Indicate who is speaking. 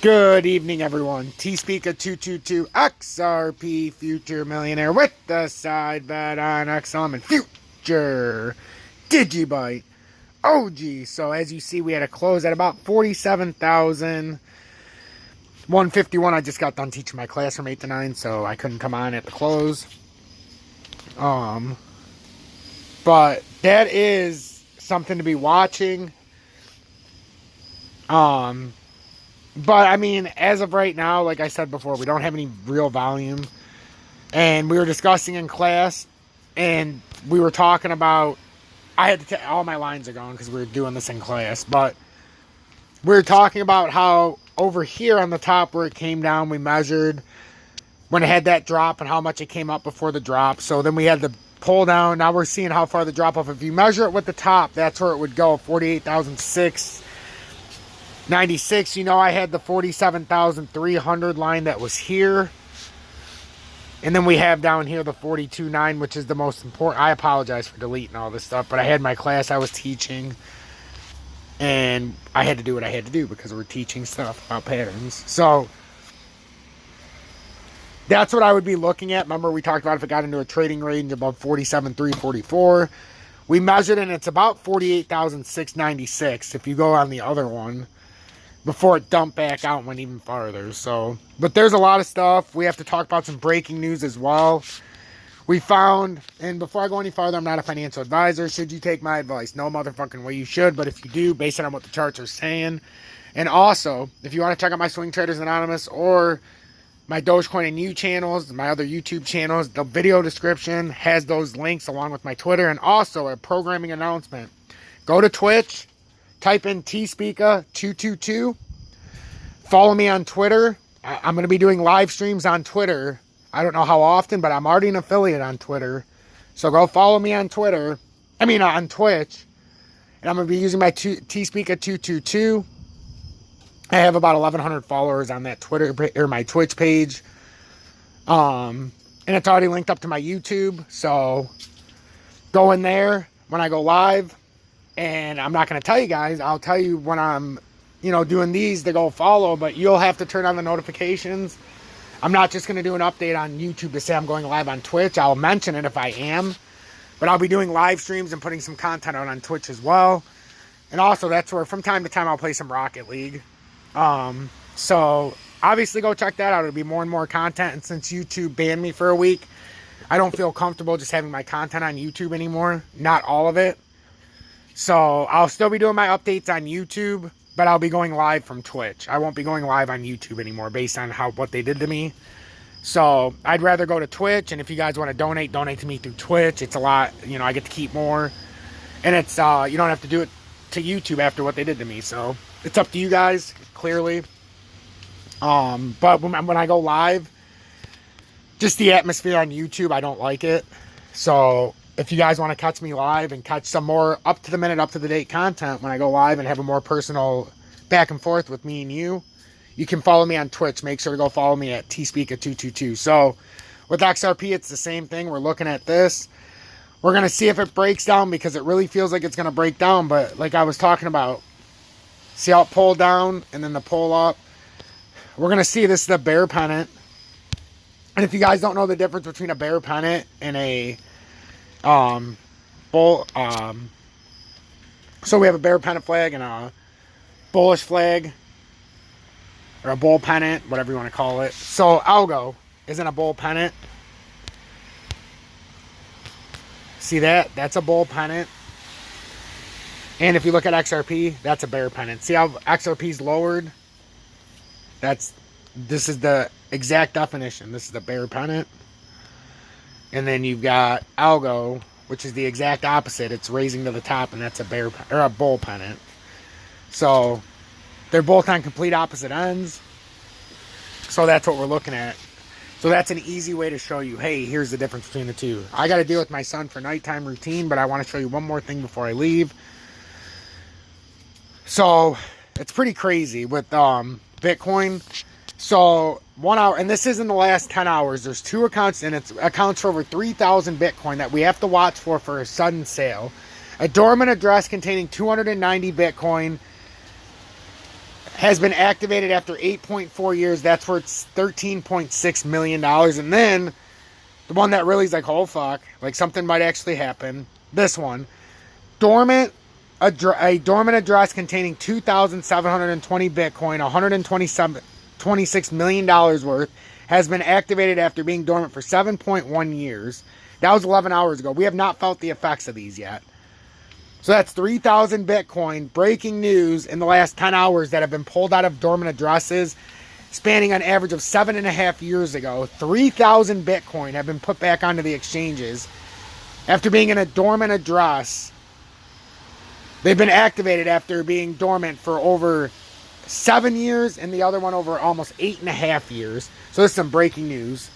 Speaker 1: Good evening, everyone. T-Speaker 222 XRP Future Millionaire with the side bet on XLM and Future Digibyte OG. So as you see, we had a close at about 47,151. I just got done teaching my class from 8 to 9, so I couldn't come on at the close. But that is something to be watching. But, I mean, as of right now, like I said before, we don't have any real volume. And we were discussing in class, and we were talking about, I had to all my lines are gone because we were doing this in class, but we were talking about how over here on the top where it came down, we measured when it had that drop and how much it came up before the drop. So then we had the pull down. Now we're seeing how far the drop off. If you measure it with the top, that's where it would go, 48,696. You know, I had the 47,300 line that was here. And then we have down here the 42.9, which is the most important. I apologize for deleting all this stuff, but I had my class I was teaching. And I had to do what I had to do because we're teaching stuff about patterns. So that's what I would be looking at. Remember, we talked about if it got into a trading range above 47,344. We measured it, and it's about 48,696 if you go on the other one, before it dumped back out and went even farther. So, but there's a lot of stuff. We have to talk about some breaking news as well. We found, and before I go any farther, I'm not a financial advisor. Should you take my advice? No motherfucking way you should, but if you do, based on what the charts are saying. And also, if you want to check out my Swing Traders Anonymous or my Dogecoin and You channels, my other YouTube channels, the video description has those links along with my Twitter, and also a programming announcement. Go to Twitch, type in T-Speaker222. Follow me on Twitter. I'm going to be doing live streams on Twitter. I don't know how often, but I'm already an affiliate on Twitter. So go follow me on Twitter. On Twitch. And I'm going to be using my T-Speaker222. I have about 1,100 followers on that Twitter or my Twitch page. And it's already linked up to my YouTube. So go in there when I go live. And I'm not going to tell you guys. I'll tell you when I'm, doing these to go follow. But you'll have to turn on the notifications. I'm not just going to do an update on YouTube to say I'm going live on Twitch. I'll mention it if I am. But I'll be doing live streams and putting some content out on Twitch as well. And also, that's where from time to time I'll play some Rocket League. So obviously go check that out. It'll be more and more content. And since YouTube banned me for a week, I don't feel comfortable just having my content on YouTube anymore. Not all of it. So I'll still be doing my updates on YouTube, but I'll be going live from Twitch. I won't be going live on YouTube anymore based on what they did to me. So I'd rather go to Twitch. And if you guys want to donate to me through Twitch. It's a lot, I get to keep more. And it's, you don't have to do it to YouTube after what they did to me. So it's up to you guys, clearly. But when I go live, just the atmosphere on YouTube, I don't like it. So if you guys want to catch me live and catch some more up-to-the-minute, up-to-the-date content when I go live and have a more personal back and forth with me and you can follow me on Twitch. Make sure to go follow me at T-Speaker222. So with XRP, it's the same thing. We're looking at this. We're going to see if it breaks down because it really feels like it's going to break down. But like I was talking about, see how it pulled down and then the pull up? We're going to see this is the bear pennant. And if you guys don't know the difference between a bear pennant and a bull, so we have a bear pennant flag and a bullish flag, or a bull pennant, whatever you want to call it. So algo isn't a bull pennant. See that? That's a bull pennant. And if you look at XRP, that's a bear pennant. See how XRP's lowered? This is the exact definition. This is the bear pennant. And then you've got algo, which is the exact opposite. It's raising to the top, and that's a bull pennant. So they're both on complete opposite ends. So that's what we're looking at. So that's an easy way to show you, hey, here's the difference between the two. I got to deal with my son for nighttime routine, but I want to show you one more thing before I leave. So it's pretty crazy with Bitcoin. So 1 hour, and this is in the last 10 hours, there's two accounts, and it accounts for over 3,000 Bitcoin that we have to watch for a sudden sale. A dormant address containing 290 Bitcoin has been activated after 8.4 years. That's worth $13.6 million. And then the one that really is like, oh fuck, like something might actually happen. This one, Dormant, a dormant address containing 2,720 Bitcoin, $126 million worth, has been activated after being dormant for 7.1 years. That was 11 hours ago. We have not felt the effects of these yet. So that's 3,000 Bitcoin, breaking news in the last 10 hours that have been pulled out of dormant addresses, spanning an average of 7.5 years ago. 3,000 Bitcoin have been put back onto the exchanges after being in a dormant address. They've been activated after being dormant for over 7 years, and the other one over almost 8.5 years. So this is some breaking news.